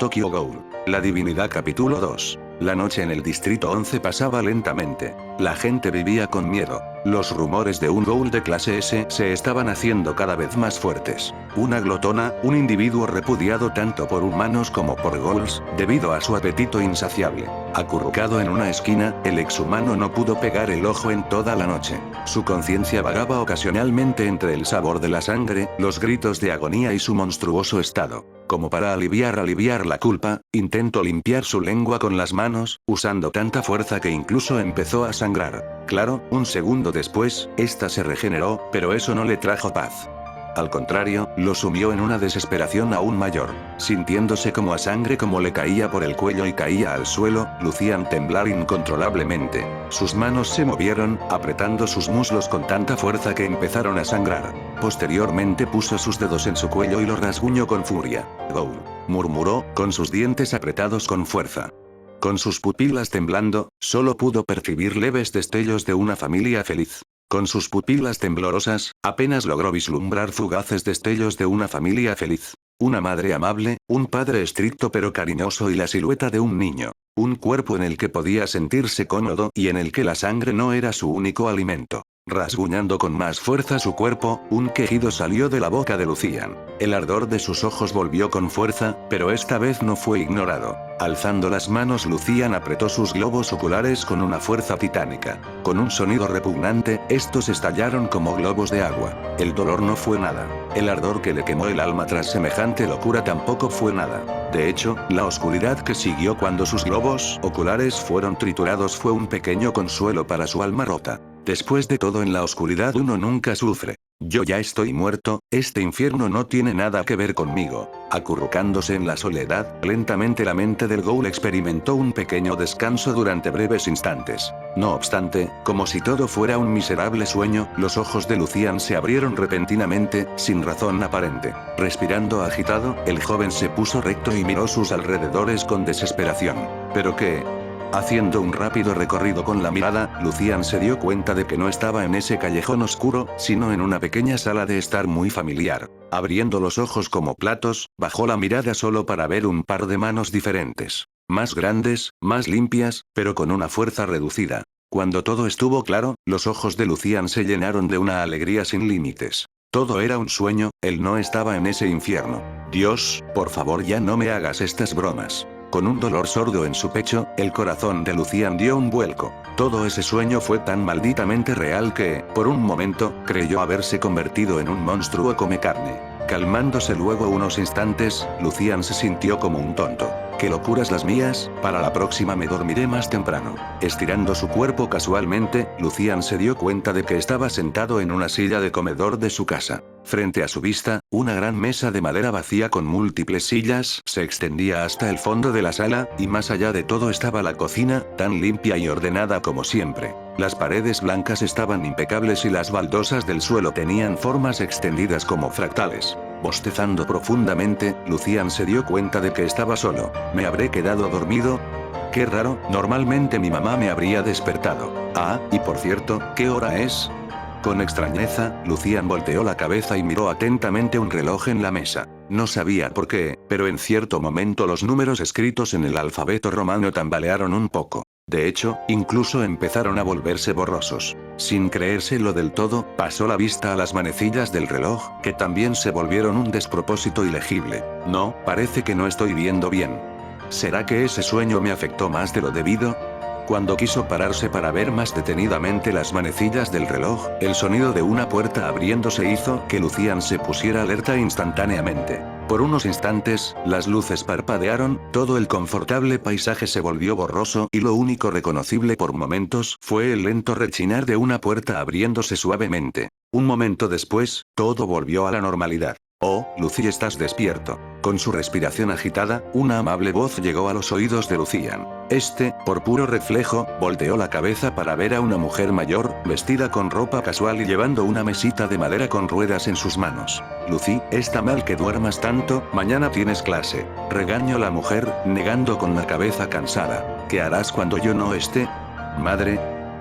Tokyo Ghoul. La divinidad capítulo 2. La noche en el distrito 11 pasaba lentamente. La gente vivía con miedo. Los rumores de un ghoul de clase S se estaban haciendo cada vez más fuertes. Una glotona, un individuo repudiado tanto por humanos como por ghouls, debido a su apetito insaciable. Acurrucado en una esquina, el exhumano no pudo pegar el ojo en toda la noche. Su conciencia vagaba ocasionalmente entre el sabor de la sangre, los gritos de agonía y su monstruoso estado. Como para aliviar la culpa, intentó limpiar su lengua con las manos, usando tanta fuerza que incluso empezó a sangrar. Claro, un segundo después, esta se regeneró, pero eso no le trajo paz. Al contrario, lo sumió en una desesperación aún mayor. Sintiéndose como a sangre como le caía por el cuello y caía al suelo, Lucian temblar incontrolablemente. Sus manos se movieron, apretando sus muslos con tanta fuerza que empezaron a sangrar. Posteriormente puso sus dedos en su cuello y lo rasguñó con furia. «Ghoul», murmuró, con sus dientes apretados con fuerza. Con sus pupilas temblando, solo pudo percibir leves destellos de una familia feliz. Con sus pupilas temblorosas, apenas logró vislumbrar fugaces destellos de una familia feliz. Una madre amable, un padre estricto pero cariñoso y la silueta de un niño. Un cuerpo en el que podía sentirse cómodo y en el que la sangre no era su único alimento. Rasguñando con más fuerza su cuerpo, un quejido salió de la boca de Lucian. El ardor de sus ojos volvió con fuerza, pero esta vez no fue ignorado. Alzando las manos, Lucian apretó sus globos oculares con una fuerza titánica. Con un sonido repugnante, estos estallaron como globos de agua. El dolor no fue nada. El ardor que le quemó el alma tras semejante locura tampoco fue nada. De hecho, la oscuridad que siguió cuando sus globos oculares fueron triturados fue un pequeño consuelo para su alma rota. Después de todo, en la oscuridad uno nunca sufre. Yo ya estoy muerto, este infierno no tiene nada que ver conmigo. Acurrucándose en la soledad, lentamente la mente del ghoul experimentó un pequeño descanso durante breves instantes. No obstante, como si todo fuera un miserable sueño, los ojos de Lucian se abrieron repentinamente, sin razón aparente. Respirando agitado, el joven se puso recto y miró sus alrededores con desesperación. ¿Pero qué? Haciendo un rápido recorrido con la mirada, Lucian se dio cuenta de que no estaba en ese callejón oscuro, sino en una pequeña sala de estar muy familiar. Abriendo los ojos como platos, bajó la mirada solo para ver un par de manos diferentes. Más grandes, más limpias, pero con una fuerza reducida. Cuando todo estuvo claro, los ojos de Lucian se llenaron de una alegría sin límites. Todo era un sueño, él no estaba en ese infierno. Dios, por favor, ya no me hagas estas bromas. Con un dolor sordo en su pecho, el corazón de Lucian dio un vuelco. Todo ese sueño fue tan malditamente real que, por un momento, creyó haberse convertido en un monstruo come carne. Calmándose luego unos instantes, Lucian se sintió como un tonto. ¿Qué locuras las mías? Para la próxima me dormiré más temprano. Estirando su cuerpo casualmente, Lucian se dio cuenta de que estaba sentado en una silla de comedor de su casa. Frente a su vista, una gran mesa de madera vacía con múltiples sillas se extendía hasta el fondo de la sala, y más allá de todo estaba la cocina, tan limpia y ordenada como siempre. Las paredes blancas estaban impecables y las baldosas del suelo tenían formas extendidas como fractales. Bostezando profundamente, Lucian se dio cuenta de que estaba solo. ¿Me habré quedado dormido? Qué raro, normalmente mi mamá me habría despertado. Ah, y por cierto, ¿qué hora es? Con extrañeza, Lucian volteó la cabeza y miró atentamente un reloj en la mesa. No sabía por qué, pero en cierto momento los números escritos en el alfabeto romano tambalearon un poco. De hecho, incluso empezaron a volverse borrosos. Sin creérselo del todo, pasó la vista a las manecillas del reloj, que también se volvieron un despropósito ilegible. No, parece que no estoy viendo bien. ¿Será que ese sueño me afectó más de lo debido? Cuando quiso pararse para ver más detenidamente las manecillas del reloj, el sonido de una puerta abriéndose hizo que Lucian se pusiera alerta instantáneamente. Por unos instantes, las luces parpadearon, todo el confortable paisaje se volvió borroso y lo único reconocible por momentos fue el lento rechinar de una puerta abriéndose suavemente. Un momento después, todo volvió a la normalidad. «Oh, Lucy, estás despierto». Con su respiración agitada, una amable voz llegó a los oídos de Lucian. Este, por puro reflejo, volteó la cabeza para ver a una mujer mayor, vestida con ropa casual y llevando una mesita de madera con ruedas en sus manos. «Lucy, está mal que duermas tanto, mañana tienes clase». Regañó la mujer, negando con la cabeza cansada. «¿Qué harás cuando yo no esté? Madre».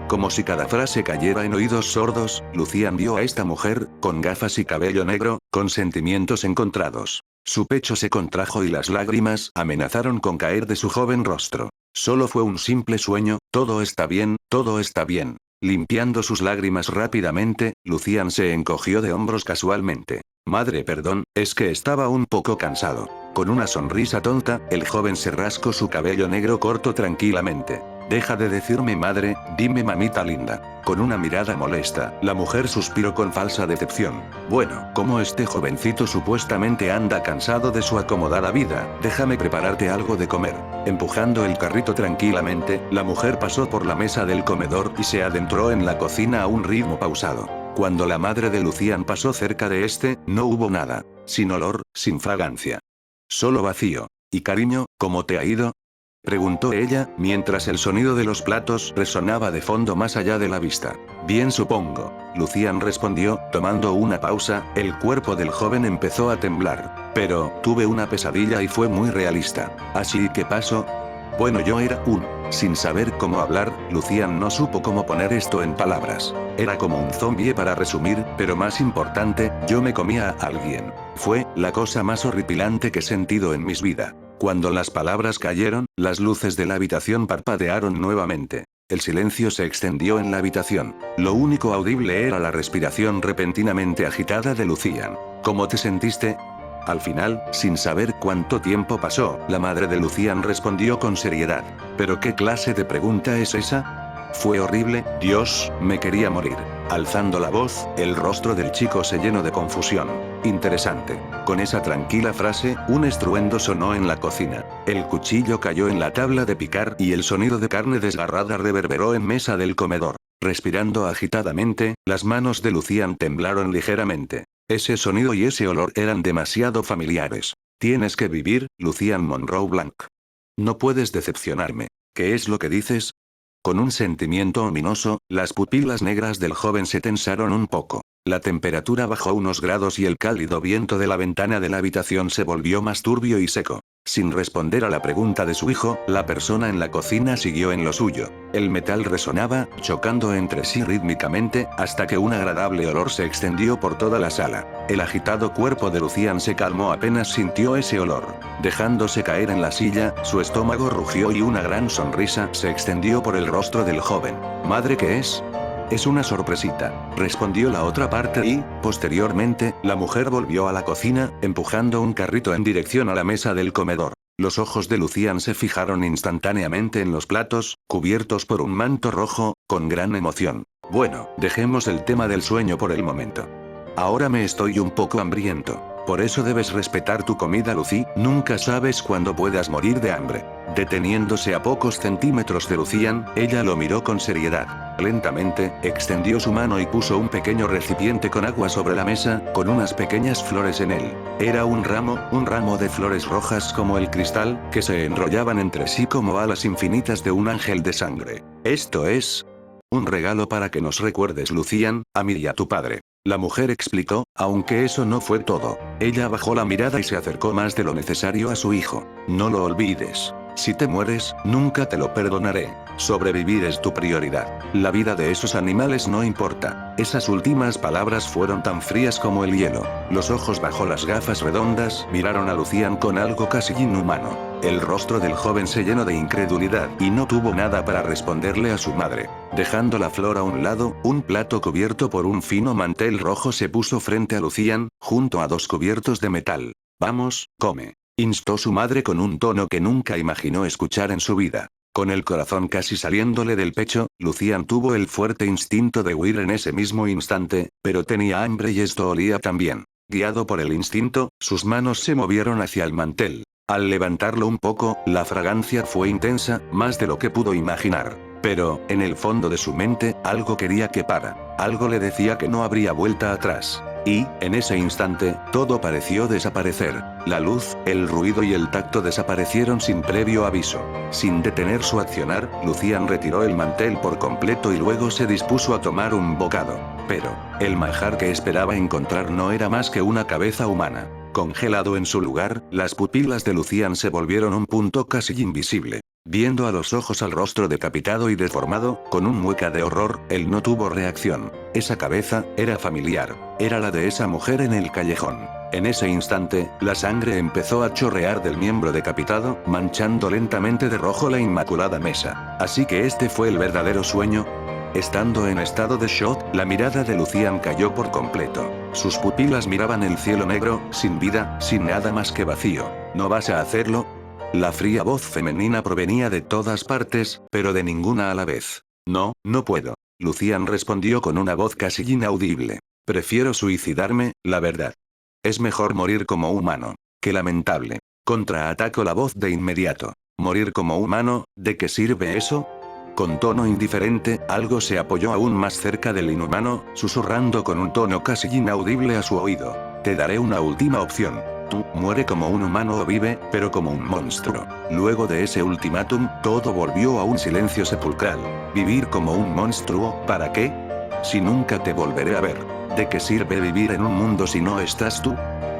Como si cada frase cayera en oídos sordos, Lucian vio a esta mujer, con gafas y cabello negro, con sentimientos encontrados. Su pecho se contrajo y las lágrimas amenazaron con caer de su joven rostro. Solo fue un simple sueño, todo está bien, todo está bien. Limpiando sus lágrimas rápidamente, Lucian se encogió de hombros casualmente. Madre, perdón, es que estaba un poco cansado. Con una sonrisa tonta, el joven se rascó su cabello negro corto tranquilamente. Deja de decirme madre, dime mamita linda. Con una mirada molesta, la mujer suspiró con falsa decepción. Bueno, como este jovencito supuestamente anda cansado de su acomodada vida, déjame prepararte algo de comer. Empujando el carrito tranquilamente, la mujer pasó por la mesa del comedor y se adentró en la cocina a un ritmo pausado. Cuando la madre de Lucian pasó cerca de este, no hubo nada. Sin olor, sin fragancia. Solo vacío. ¿Y cariño, cómo te ha ido? Preguntó ella, mientras el sonido de los platos resonaba de fondo más allá de la vista. Bien supongo. Lucian respondió, tomando una pausa, el cuerpo del joven empezó a temblar. Pero, tuve una pesadilla y fue muy realista. ¿Así que pasó? Bueno, yo era sin saber cómo hablar, Lucian no supo cómo poner esto en palabras. Era como un zombie para resumir, pero más importante, yo me comía a alguien. Fue la cosa más horripilante que he sentido en mis vidas. Cuando las palabras cayeron, las luces de la habitación parpadearon nuevamente. El silencio se extendió en la habitación. Lo único audible era la respiración repentinamente agitada de Lucian. ¿Cómo te sentiste? Al final, sin saber cuánto tiempo pasó, la madre de Lucian respondió con seriedad. ¿Pero qué clase de pregunta es esa? Fue horrible, Dios, me quería morir. Alzando la voz, el rostro del chico se llenó de confusión. Interesante. Con esa tranquila frase, un estruendo sonó en la cocina. El cuchillo cayó en la tabla de picar y el sonido de carne desgarrada reverberó en mesa del comedor. Respirando agitadamente, las manos de Lucian temblaron ligeramente. Ese sonido y ese olor eran demasiado familiares. Tienes que vivir, Lucian Monroe Blanc. No puedes decepcionarme. ¿Qué es lo que dices? Con un sentimiento ominoso, las pupilas negras del joven se tensaron un poco. La temperatura bajó unos grados y el cálido viento de la ventana de la habitación se volvió más turbio y seco. Sin responder a la pregunta de su hijo, la persona en la cocina siguió en lo suyo. El metal resonaba, chocando entre sí rítmicamente, hasta que un agradable olor se extendió por toda la sala. El agitado cuerpo de Lucian se calmó apenas sintió ese olor. Dejándose caer en la silla, su estómago rugió y una gran sonrisa se extendió por el rostro del joven. ¿Madre qué es? Es una sorpresita, respondió la otra parte y, posteriormente, la mujer volvió a la cocina, empujando un carrito en dirección a la mesa del comedor. Los ojos de Lucian se fijaron instantáneamente en los platos, cubiertos por un manto rojo, con gran emoción. Bueno, dejemos el tema del sueño por el momento. Ahora me estoy un poco hambriento. Por eso debes respetar tu comida, Lucy, nunca sabes cuándo puedas morir de hambre. Deteniéndose a pocos centímetros de Lucian, ella lo miró con seriedad. Lentamente, extendió su mano y puso un pequeño recipiente con agua sobre la mesa, con unas pequeñas flores en él. Era un ramo de flores rojas como el cristal, que se enrollaban entre sí como alas infinitas de un ángel de sangre. Esto es un regalo para que nos recuerdes, Lucian, a mí y a tu padre. La mujer explicó, aunque eso no fue todo. Ella bajó la mirada y se acercó más de lo necesario a su hijo. No lo olvides. Si te mueres, nunca te lo perdonaré. Sobrevivir es tu prioridad. La vida de esos animales no importa. Esas últimas palabras fueron tan frías como el hielo. Los ojos bajo las gafas redondas miraron a Lucian con algo casi inhumano. El rostro del joven se llenó de incredulidad y no tuvo nada para responderle a su madre. Dejando la flor a un lado, un plato cubierto por un fino mantel rojo se puso frente a Lucian, junto a dos cubiertos de metal. Vamos, come. Instó su madre con un tono que nunca imaginó escuchar en su vida. Con el corazón casi saliéndole del pecho, Lucian tuvo el fuerte instinto de huir en ese mismo instante, pero tenía hambre y esto olía también. Guiado por el instinto, sus manos se movieron hacia el mantel. Al levantarlo un poco, la fragancia fue intensa, más de lo que pudo imaginar. Pero, en el fondo de su mente, algo quería que para. Algo le decía que no habría vuelta atrás. Y, en ese instante, todo pareció desaparecer. La luz, el ruido y el tacto desaparecieron sin previo aviso. Sin detener su accionar, Lucian retiró el mantel por completo y luego se dispuso a tomar un bocado. Pero, el manjar que esperaba encontrar no era más que una cabeza humana. Congelado en su lugar, las pupilas de Lucian se volvieron un punto casi invisible. Viendo a los ojos al rostro decapitado y deformado, con un mueca de horror, él no tuvo reacción. Esa cabeza, era familiar. Era la de esa mujer en el callejón. En ese instante, la sangre empezó a chorrear del miembro decapitado, manchando lentamente de rojo la inmaculada mesa. Así que este fue el verdadero sueño. Estando en estado de shock, la mirada de Lucian cayó por completo. Sus pupilas miraban el cielo negro, sin vida, sin nada más que vacío. ¿No vas a hacerlo? La fría voz femenina provenía de todas partes, pero de ninguna a la vez. No, no puedo. Lucian respondió con una voz casi inaudible. Prefiero suicidarme, la verdad. Es mejor morir como humano. Qué lamentable. Contraatacó la voz de inmediato. ¿Morir como humano? ¿De qué sirve eso? Con tono indiferente, algo se apoyó aún más cerca del inhumano, susurrando con un tono casi inaudible a su oído. Te daré una última opción. Tú, muere como un humano o vive, pero como un monstruo. Luego de ese ultimátum, todo volvió a un silencio sepulcral. ¿Vivir como un monstruo? ¿Para qué? Si nunca te volveré a ver. ¿De qué sirve vivir en un mundo si no estás tú?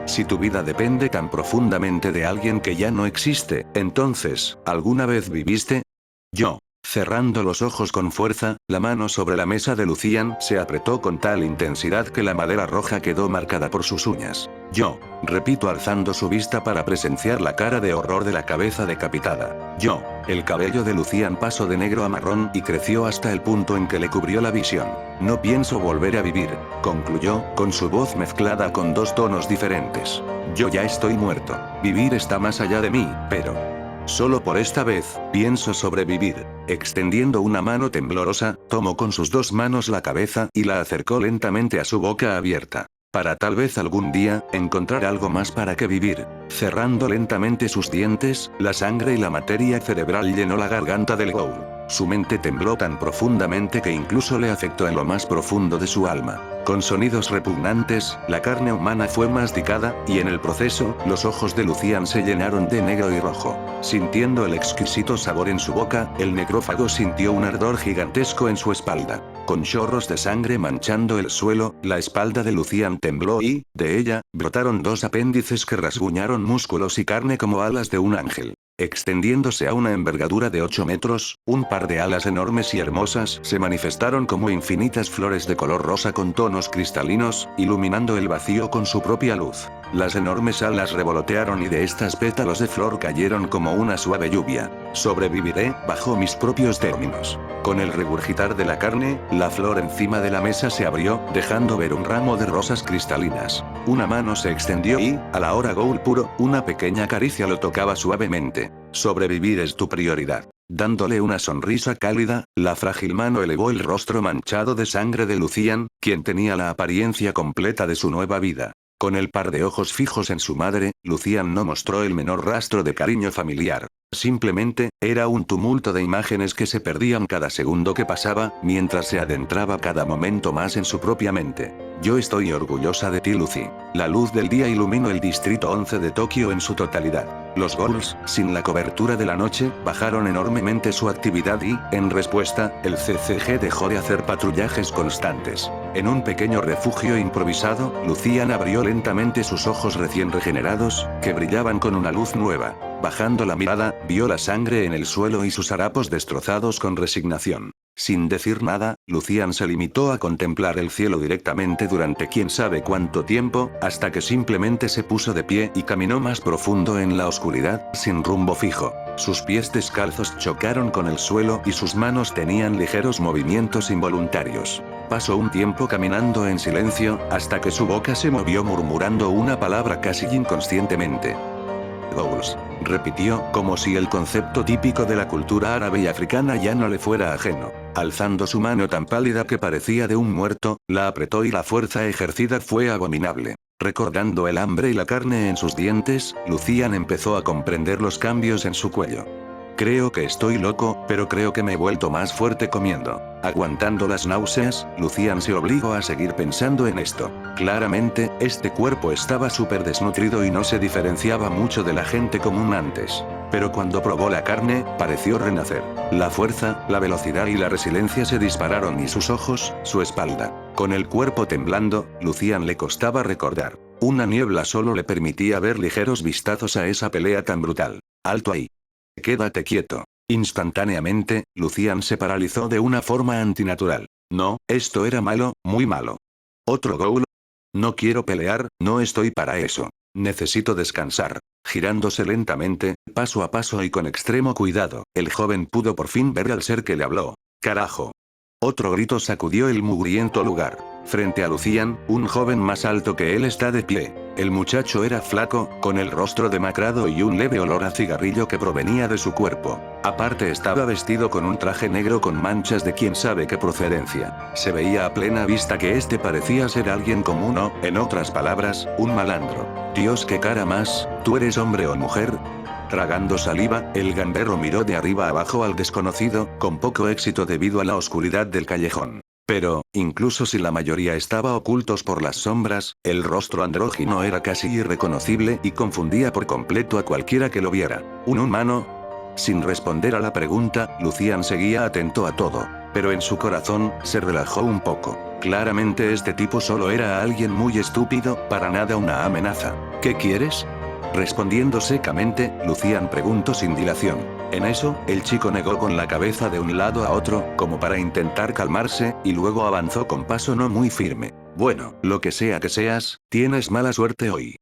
Si tu vida depende tan profundamente de alguien que ya no existe, entonces, ¿alguna vez viviste? Yo. Cerrando los ojos con fuerza, la mano sobre la mesa de Lucian se apretó con tal intensidad que la madera roja quedó marcada por sus uñas. Yo. Repito alzando su vista para presenciar la cara de horror de la cabeza decapitada. Yo. El cabello de Lucian pasó de negro a marrón y creció hasta el punto en que le cubrió la visión. No pienso volver a vivir, concluyó, con su voz mezclada con dos tonos diferentes. Yo ya estoy muerto. Vivir está más allá de mí, pero... solo por esta vez, pienso sobrevivir. Extendiendo una mano temblorosa, tomó con sus dos manos la cabeza y la acercó lentamente a su boca abierta. Para tal vez algún día, encontrar algo más para que vivir. Cerrando lentamente sus dientes, la sangre y la materia cerebral llenó la garganta del ghoul. Su mente tembló tan profundamente que incluso le afectó en lo más profundo de su alma. Con sonidos repugnantes, la carne humana fue masticada, y en el proceso, los ojos de Lucian se llenaron de negro y rojo. Sintiendo el exquisito sabor en su boca, el necrófago sintió un ardor gigantesco en su espalda. Con chorros de sangre manchando el suelo, la espalda de Lucian tembló y, de ella, brotaron dos apéndices que rasguñaron músculos y carne como alas de un ángel. Extendiéndose a una envergadura de 8 metros, un par de alas enormes y hermosas se manifestaron como infinitas flores de color rosa con tonos cristalinos, iluminando el vacío con su propia luz. Las enormes alas revolotearon y de estas pétalos de flor cayeron como una suave lluvia. Sobreviviré, bajo mis propios términos. Con el regurgitar de la carne, la flor encima de la mesa se abrió, dejando ver un ramo de rosas cristalinas. Una mano se extendió y, a la hora ghoul puro, una pequeña caricia lo tocaba suavemente. Sobrevivir es tu prioridad. Dándole una sonrisa cálida, la frágil mano elevó el rostro manchado de sangre de Lucian, quien tenía la apariencia completa de su nueva vida. Con el par de ojos fijos en su madre, Lucian no mostró el menor rastro de cariño familiar. Simplemente, era un tumulto de imágenes que se perdían cada segundo que pasaba, mientras se adentraba cada momento más en su propia mente. Yo estoy orgullosa de ti, Lucy. La luz del día iluminó el distrito 11 de Tokio en su totalidad. Los ghouls, sin la cobertura de la noche, bajaron enormemente su actividad y, en respuesta, el CCG dejó de hacer patrullajes constantes. En un pequeño refugio improvisado, Lucian abrió lentamente sus ojos recién regenerados, que brillaban con una luz nueva. Bajando la mirada, vio la sangre en el suelo y sus harapos destrozados con resignación. Sin decir nada, Lucian se limitó a contemplar el cielo directamente durante quién sabe cuánto tiempo, hasta que simplemente se puso de pie y caminó más profundo en la oscuridad, sin rumbo fijo. Sus pies descalzos chocaron con el suelo y sus manos tenían ligeros movimientos involuntarios. Pasó un tiempo caminando en silencio, hasta que su boca se movió murmurando una palabra casi inconscientemente. Ghouls, repitió, como si el concepto típico de la cultura árabe y africana ya no le fuera ajeno. Alzando su mano tan pálida que parecía de un muerto, la apretó y la fuerza ejercida fue abominable. Recordando el hambre y la carne en sus dientes, Lucian empezó a comprender los cambios en su cuello. Creo que estoy loco, pero creo que me he vuelto más fuerte comiendo. Aguantando las náuseas, Lucian se obligó a seguir pensando en esto. Claramente, este cuerpo estaba súper desnutrido y no se diferenciaba mucho de la gente común antes. Pero cuando probó la carne, pareció renacer. La fuerza, la velocidad y la resiliencia se dispararon y sus ojos, su espalda. Con el cuerpo temblando, Lucian le costaba recordar. Una niebla solo le permitía ver ligeros vistazos a esa pelea tan brutal. Alto ahí. Quédate quieto. Instantáneamente, Lucian se paralizó de una forma antinatural. No, esto era malo, muy malo. ¿Otro ghoul? No quiero pelear, no estoy para eso. Necesito descansar. Girándose lentamente, paso a paso y con extremo cuidado, el joven pudo por fin ver al ser que le habló. ¡Carajo! Otro grito sacudió el mugriento lugar. Frente a Lucian, un joven más alto que él está de pie. El muchacho era flaco, con el rostro demacrado y un leve olor a cigarrillo que provenía de su cuerpo. Aparte estaba vestido con un traje negro con manchas de quién sabe qué procedencia. Se veía a plena vista que este parecía ser alguien común o, en otras palabras, un malandro. Dios, qué cara más, ¿tú eres hombre o mujer? Tragando saliva, el gambero miró de arriba abajo al desconocido, con poco éxito debido a la oscuridad del callejón. Pero, incluso si la mayoría estaba ocultos por las sombras, el rostro andrógino era casi irreconocible y confundía por completo a cualquiera que lo viera. ¿Un humano? Sin responder a la pregunta, Lucian seguía atento a todo. Pero en su corazón, se relajó un poco. Claramente este tipo solo era alguien muy estúpido, para nada una amenaza. ¿Qué quieres? Respondiendo secamente, Lucian preguntó sin dilación. En eso, el chico negó con la cabeza de un lado a otro, como para intentar calmarse, y luego avanzó con paso no muy firme. Bueno, lo que sea que seas, tienes mala suerte hoy.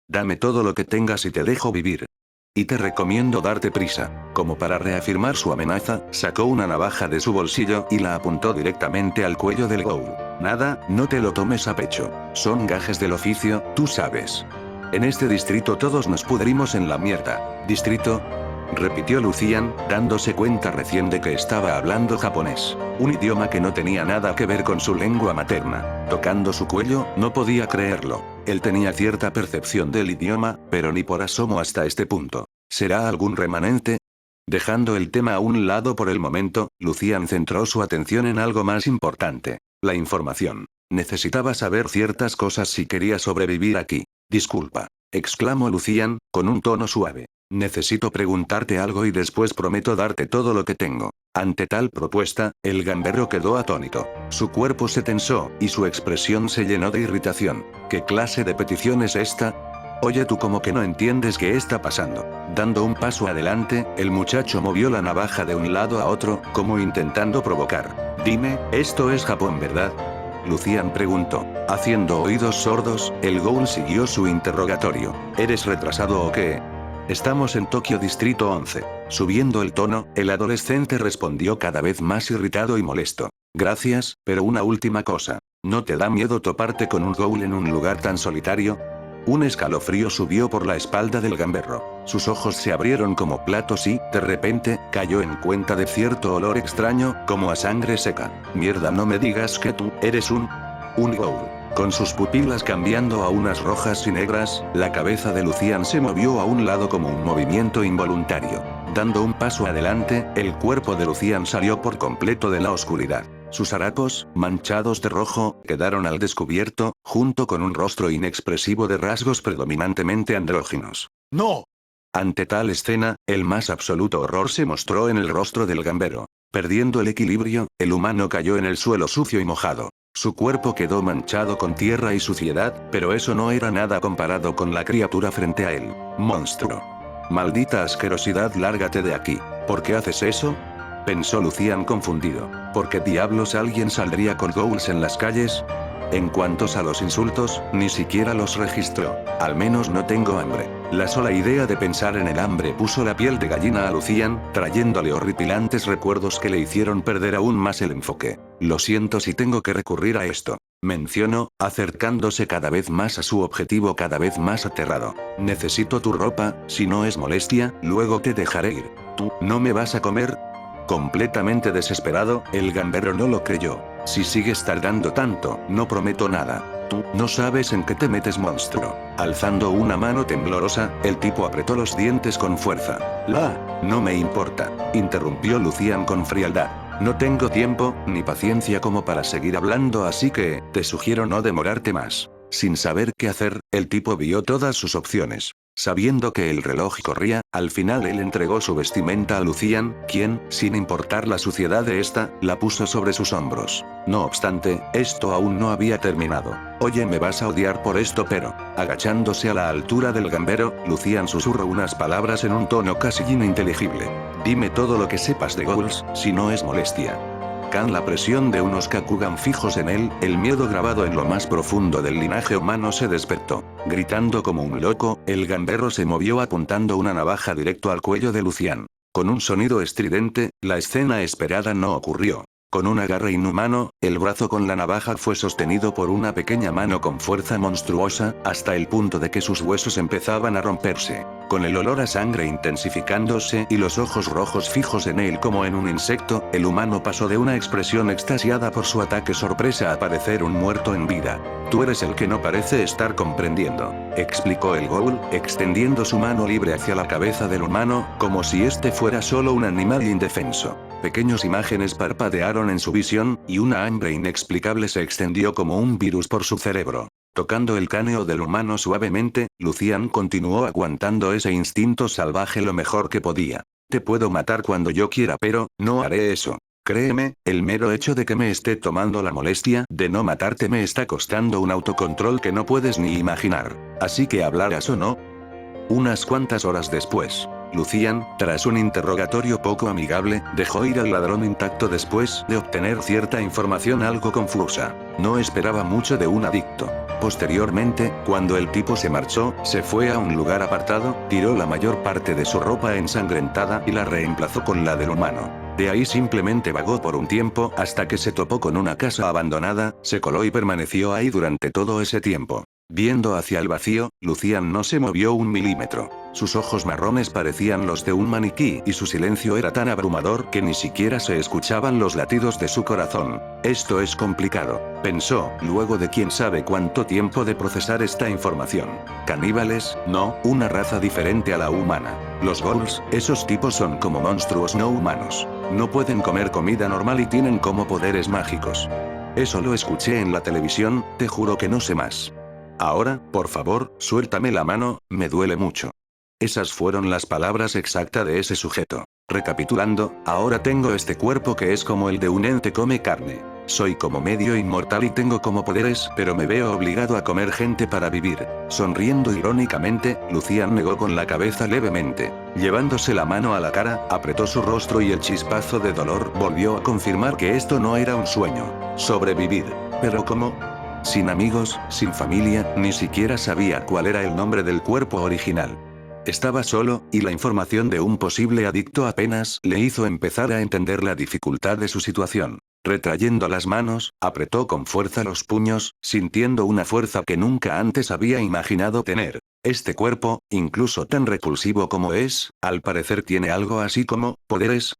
Dame todo lo que tengas y te dejo vivir. Y te recomiendo darte prisa. Como para reafirmar su amenaza, sacó una navaja de su bolsillo y la apuntó directamente al cuello del ghoul. Nada, no te lo tomes a pecho. Son gajes del oficio, tú sabes. En este distrito todos nos pudrimos en la mierda. ¿Distrito? Repitió Lucian, dándose cuenta recién de que estaba hablando japonés. Un idioma que no tenía nada que ver con su lengua materna. Tocando su cuello, no podía creerlo. Él tenía cierta percepción del idioma, pero ni por asomo hasta este punto. ¿Será algún remanente? Dejando el tema a un lado por el momento, Lucian centró su atención en algo más importante. La información. Necesitaba saber ciertas cosas si quería sobrevivir aquí. Disculpa, exclamó Lucian, con un tono suave. Necesito preguntarte algo y después prometo darte todo lo que tengo. Ante tal propuesta, el gambero quedó atónito. Su cuerpo se tensó, y su expresión se llenó de irritación. ¿Qué clase de petición es esta? Oye, tú como que no entiendes qué está pasando. Dando un paso adelante, el muchacho movió la navaja de un lado a otro, como intentando provocar. Dime, esto es Japón, ¿verdad? Lucian preguntó. Haciendo oídos sordos, el ghoul siguió su interrogatorio. ¿Eres retrasado o qué? Estamos en Tokio Distrito 11. Subiendo el tono, el adolescente respondió cada vez más irritado y molesto. Gracias, pero una última cosa. ¿No te da miedo toparte con un ghoul en un lugar tan solitario? Un escalofrío subió por la espalda del gamberro. Sus ojos se abrieron como platos y, de repente, cayó en cuenta de cierto olor extraño, como a sangre seca. Mierda, no me digas que tú eres un ghoul. Con sus pupilas cambiando a unas rojas y negras, la cabeza de Lucian se movió a un lado como un movimiento involuntario. Dando un paso adelante, el cuerpo de Lucian salió por completo de la oscuridad. Sus harapos, manchados de rojo, quedaron al descubierto, junto con un rostro inexpresivo de rasgos predominantemente andróginos. ¡No! Ante tal escena, el más absoluto horror se mostró en el rostro del gambero. Perdiendo el equilibrio, el humano cayó en el suelo sucio y mojado. Su cuerpo quedó manchado con tierra y suciedad, pero eso no era nada comparado con la criatura frente a él. ¡Monstruo! Maldita asquerosidad, lárgate de aquí. ¿Por qué haces eso? Pensó Lucian confundido. ¿Por qué diablos alguien saldría con ghouls en las calles? En cuanto a los insultos, ni siquiera los registró. Al menos no tengo hambre. La sola idea de pensar en el hambre puso la piel de gallina a Lucian, trayéndole horripilantes recuerdos que le hicieron perder aún más el enfoque. Lo siento si tengo que recurrir a esto. Mencionó, acercándose cada vez más a su objetivo cada vez más aterrado. Necesito tu ropa, si no es molestia, luego te dejaré ir. ¿Tú no me vas a comer? Completamente desesperado, el gambero no lo creyó. Si sigues tardando tanto, no prometo nada. Tú no sabes en qué te metes, monstruo. Alzando una mano temblorosa, el tipo apretó los dientes con fuerza. No me importa, interrumpió Lucian con frialdad. No tengo tiempo, ni paciencia como para seguir hablando, así que, te sugiero no demorarte más. Sin saber qué hacer, el tipo vio todas sus opciones. Sabiendo que el reloj corría, al final él entregó su vestimenta a Lucian, quien, sin importar la suciedad de esta, la puso sobre sus hombros. No obstante, esto aún no había terminado. Oye, me vas a odiar por esto, pero... Agachándose a la altura del gambero, Lucian susurró unas palabras en un tono casi ininteligible. Dime todo lo que sepas de ghouls, si no es molestia. Con la presión de unos Kakugan fijos en él, el miedo grabado en lo más profundo del linaje humano se despertó. Gritando como un loco, el gamberro se movió apuntando una navaja directo al cuello de Lucian. Con un sonido estridente, la escena esperada no ocurrió. Con un agarre inhumano, el brazo con la navaja fue sostenido por una pequeña mano con fuerza monstruosa, hasta el punto de que sus huesos empezaban a romperse. Con el olor a sangre intensificándose y los ojos rojos fijos en él como en un insecto, el humano pasó de una expresión extasiada por su ataque sorpresa a parecer un muerto en vida. Tú eres el que no parece estar comprendiendo, explicó el ghoul, extendiendo su mano libre hacia la cabeza del humano, como si este fuera solo un animal indefenso. Pequeñas imágenes parpadearon en su visión, y una hambre inexplicable se extendió como un virus por su cerebro. Tocando el cráneo del humano suavemente, Lucian continuó aguantando ese instinto salvaje lo mejor que podía. Te puedo matar cuando yo quiera, pero no haré eso. Créeme, el mero hecho de que me esté tomando la molestia de no matarte me está costando un autocontrol que no puedes ni imaginar. Así que hablarás o no. Unas cuantas horas después, Lucian, tras un interrogatorio poco amigable, dejó ir al ladrón intacto después de obtener cierta información algo confusa. No esperaba mucho de un adicto. Posteriormente, cuando el tipo se marchó, se fue a un lugar apartado, tiró la mayor parte de su ropa ensangrentada y la reemplazó con la del humano. De ahí simplemente vagó por un tiempo hasta que se topó con una casa abandonada, se coló y permaneció ahí durante todo ese tiempo. Viendo hacia el vacío, Lucian no se movió un milímetro. Sus ojos marrones parecían los de un maniquí y su silencio era tan abrumador que ni siquiera se escuchaban los latidos de su corazón. Esto es complicado, pensó, luego de quién sabe cuánto tiempo de procesar esta información. Caníbales, no, una raza diferente a la humana. Los ghouls, esos tipos son como monstruos no humanos. No pueden comer comida normal y tienen como poderes mágicos. Eso lo escuché en la televisión, te juro que no sé más. Ahora, por favor, suéltame la mano, me duele mucho. Esas fueron las palabras exactas de ese sujeto. Recapitulando, ahora tengo este cuerpo que es como el de un ente come carne. Soy como medio inmortal y tengo como poderes, pero me veo obligado a comer gente para vivir. Sonriendo irónicamente, Lucian negó con la cabeza levemente. Llevándose la mano a la cara, apretó su rostro y el chispazo de dolor volvió a confirmar que esto no era un sueño. Sobrevivir. ¿Pero cómo? Sin amigos, sin familia, ni siquiera sabía cuál era el nombre del cuerpo original. Estaba solo, y la información de un posible adicto apenas le hizo empezar a entender la dificultad de su situación. Retrayendo las manos, apretó con fuerza los puños, sintiendo una fuerza que nunca antes había imaginado tener. Este cuerpo, incluso tan repulsivo como es, al parecer tiene algo así como poderes.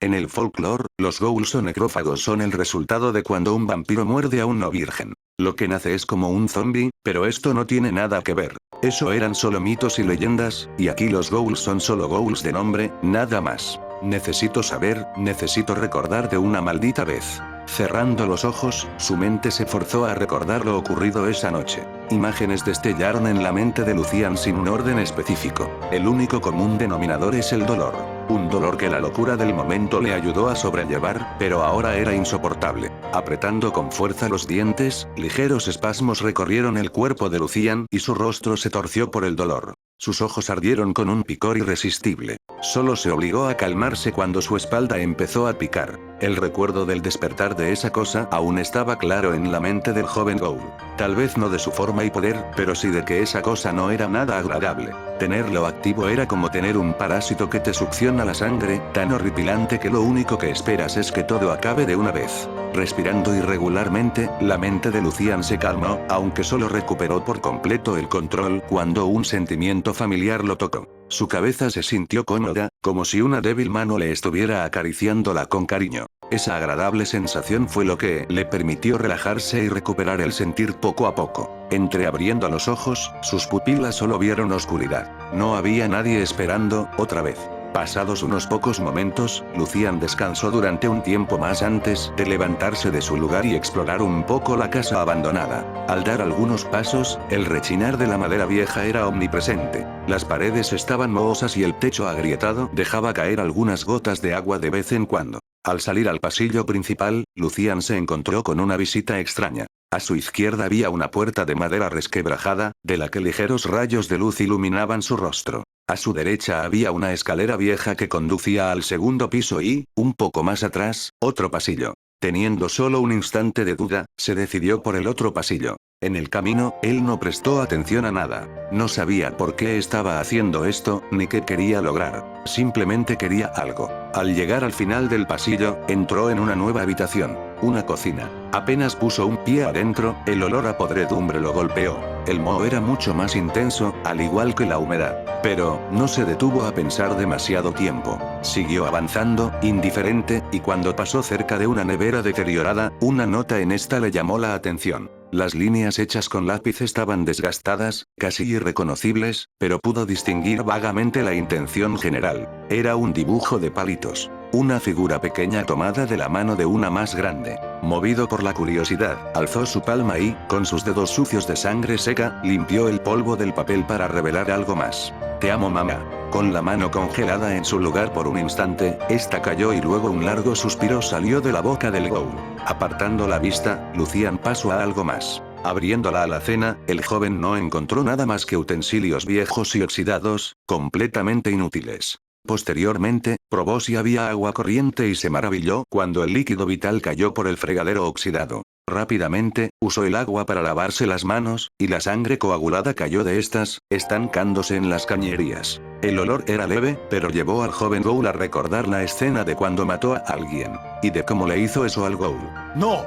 En el folclore, los ghouls o necrófagos son el resultado de cuando un vampiro muerde a un no virgen. Lo que nace es como un zombie, pero esto no tiene nada que ver. Eso eran solo mitos y leyendas, y aquí los ghouls son solo ghouls de nombre, nada más. Necesito saber, necesito recordar de una maldita vez. Cerrando los ojos, su mente se forzó a recordar lo ocurrido esa noche. Imágenes destellaron en la mente de Lucian sin un orden específico. El único común denominador es el dolor. Un dolor que la locura del momento le ayudó a sobrellevar, pero ahora era insoportable. Apretando con fuerza los dientes, ligeros espasmos recorrieron el cuerpo de Lucian y su rostro se torció por el dolor. Sus ojos ardieron con un picor irresistible. Solo se obligó a calmarse cuando su espalda empezó a picar. El recuerdo del despertar de esa cosa aún estaba claro en la mente del joven ghoul. Tal vez no de su forma y poder, pero sí de que esa cosa no era nada agradable. Tenerlo activo era como tener un parásito que te succiona la sangre, tan horripilante que lo único que esperas es que todo acabe de una vez. Respirando irregularmente, la mente de Lucian se calmó, aunque solo recuperó por completo el control cuando un sentimiento familiar lo tocó. Su cabeza se sintió cómoda, como si una débil mano le estuviera acariciándola con cariño. Esa agradable sensación fue lo que le permitió relajarse y recuperar el sentir poco a poco. Entreabriendo los ojos, sus pupilas solo vieron oscuridad. No había nadie esperando, otra vez. Pasados unos pocos momentos, Lucian descansó durante un tiempo más antes de levantarse de su lugar y explorar un poco la casa abandonada. Al dar algunos pasos, el rechinar de la madera vieja era omnipresente. Las paredes estaban mohosas y el techo agrietado dejaba caer algunas gotas de agua de vez en cuando. Al salir al pasillo principal, Lucian se encontró con una visita extraña. A su izquierda había una puerta de madera resquebrajada, de la que ligeros rayos de luz iluminaban su rostro. A su derecha había una escalera vieja que conducía al segundo piso y, un poco más atrás, otro pasillo. Teniendo solo un instante de duda, se decidió por el otro pasillo. En el camino, él no prestó atención a nada. No sabía por qué estaba haciendo esto, ni qué quería lograr. Simplemente quería algo. Al llegar al final del pasillo, entró en una nueva habitación. Una cocina. Apenas puso un pie adentro, el olor a podredumbre lo golpeó. El moho era mucho más intenso, al igual que la humedad. Pero, no se detuvo a pensar demasiado tiempo. Siguió avanzando, indiferente, y cuando pasó cerca de una nevera deteriorada, una nota en esta le llamó la atención. Las líneas hechas con lápiz estaban desgastadas, casi irreconocibles, pero pudo distinguir vagamente la intención general. Era un dibujo de palitos. Una figura pequeña tomada de la mano de una más grande. Movido por la curiosidad, alzó su palma y, con sus dedos sucios de sangre seca, limpió el polvo del papel para revelar algo más. Te amo, mamá. Con la mano congelada en su lugar por un instante, esta cayó y luego un largo suspiro salió de la boca del ghoul. Apartando la vista, Lucian pasó a algo más. Abriendo la alacena, el joven no encontró nada más que utensilios viejos y oxidados, completamente inútiles. Posteriormente, probó si había agua corriente y se maravilló cuando el líquido vital cayó por el fregadero oxidado. Rápidamente, usó el agua para lavarse las manos, y la sangre coagulada cayó de estas, estancándose en las cañerías. El olor era leve, pero llevó al joven ghoul a recordar la escena de cuando mató a alguien. Y de cómo le hizo eso al ghoul. ¡No!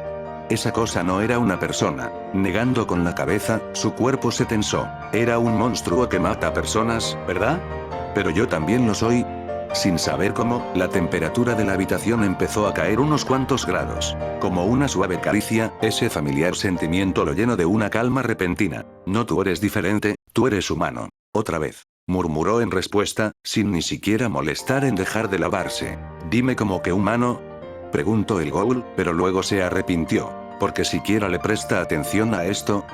Esa cosa no era una persona. Negando con la cabeza, su cuerpo se tensó. Era un monstruo que mata personas, ¿verdad? Pero yo también lo soy. Sin saber cómo, la temperatura de la habitación empezó a caer unos cuantos grados. Como una suave caricia, ese familiar sentimiento lo llenó de una calma repentina. No, tú eres diferente, tú eres humano. Otra vez. Murmuró en respuesta, sin ni siquiera molestar en dejar de lavarse. Dime, ¿cómo que humano? Preguntó el ghoul, pero luego se arrepintió. Porque siquiera le presta atención a esto.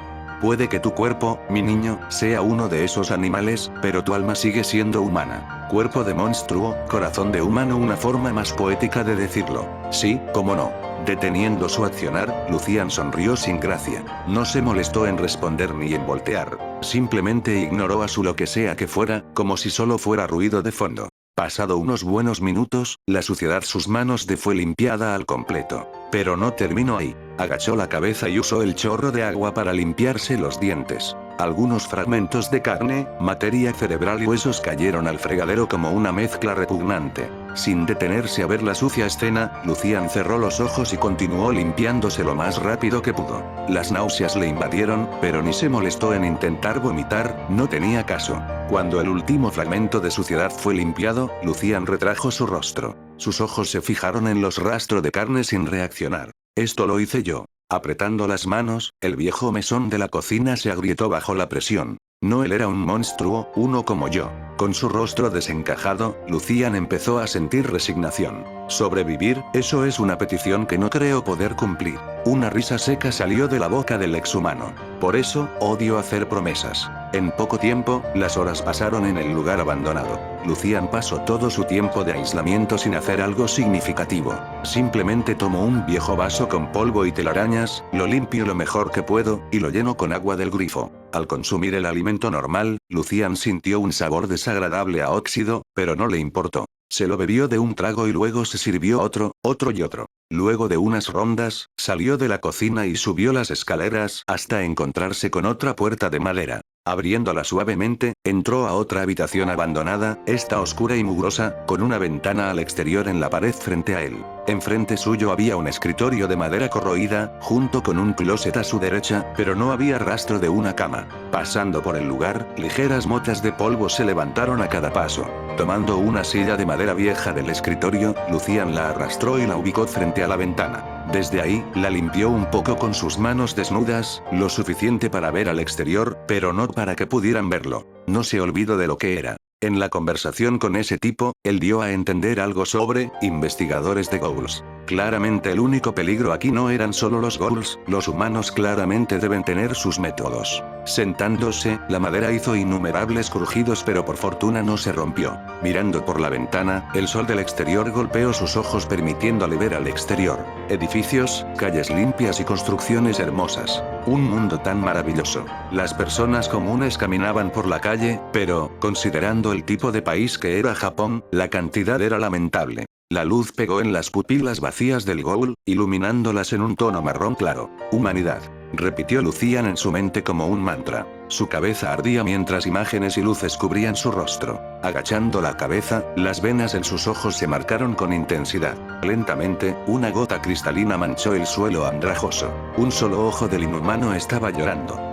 Puede que tu cuerpo, mi niño, sea uno de esos animales, pero tu alma sigue siendo humana. Cuerpo de monstruo, corazón de humano, una forma más poética de decirlo. Sí, cómo no. Deteniendo su accionar, Lucian sonrió sin gracia. No se molestó en responder ni en voltear. Simplemente ignoró a su lo que sea que fuera, como si solo fuera ruido de fondo. Pasado unos buenos minutos, la suciedad sus manos de fue limpiada al completo. Pero no terminó ahí. Agachó la cabeza y usó el chorro de agua para limpiarse los dientes. Algunos fragmentos de carne, materia cerebral y huesos cayeron al fregadero como una mezcla repugnante. Sin detenerse a ver la sucia escena, Lucian cerró los ojos y continuó limpiándose lo más rápido que pudo. Las náuseas le invadieron, pero ni se molestó en intentar vomitar, no tenía caso. Cuando el último fragmento de suciedad fue limpiado, Lucian retrajo su rostro. Sus ojos se fijaron en los rastros de carne sin reaccionar. Esto lo hice yo. Apretando las manos, el viejo mesón de la cocina se agrietó bajo la presión. No, él era un monstruo, uno como yo. Con su rostro desencajado, Lucian empezó a sentir resignación. Sobrevivir, eso es una petición que no creo poder cumplir. Una risa seca salió de la boca del exhumano. Por eso, odio hacer promesas. En poco tiempo, las horas pasaron en el lugar abandonado. Lucian pasó todo su tiempo de aislamiento sin hacer algo significativo. Simplemente tomó un viejo vaso con polvo y telarañas, lo limpio lo mejor que puedo, y lo lleno con agua del grifo. Al consumir el alimento normal, Lucian sintió un sabor desagradable a óxido, pero no le importó. Se lo bebió de un trago y luego se sirvió otro, otro y otro. Luego de unas rondas, salió de la cocina y subió las escaleras hasta encontrarse con otra puerta de madera. Abriéndola suavemente, entró a otra habitación abandonada, esta oscura y mugrosa, con una ventana al exterior en la pared frente a él. Enfrente suyo había un escritorio de madera corroída, junto con un closet a su derecha, pero no había rastro de una cama. Pasando por el lugar, ligeras motas de polvo se levantaron a cada paso. Tomando una silla de madera vieja del escritorio, Lucian la arrastró y la ubicó frente a la ventana. Desde ahí, la limpió un poco con sus manos desnudas, lo suficiente para ver al exterior, pero no para que pudieran verlo. No se olvidó de lo que era. En la conversación con ese tipo, él dio a entender algo sobre investigadores de ghouls. Claramente el único peligro aquí no eran solo los ghouls, los humanos claramente deben tener sus métodos. Sentándose, la madera hizo innumerables crujidos pero por fortuna no se rompió. Mirando por la ventana, el sol del exterior golpeó sus ojos permitiéndole ver al exterior. Edificios, calles limpias y construcciones hermosas. Un mundo tan maravilloso. Las personas comunes caminaban por la calle, pero, considerando el tipo de país que era Japón, la cantidad era lamentable. La luz pegó en las pupilas vacías del ghoul, iluminándolas en un tono marrón claro. Humanidad. Repitió Lucian en su mente como un mantra. Su cabeza ardía mientras imágenes y luces cubrían su rostro. Agachando la cabeza, las venas en sus ojos se marcaron con intensidad. Lentamente, una gota cristalina manchó el suelo andrajoso. Un solo ojo del inhumano estaba llorando.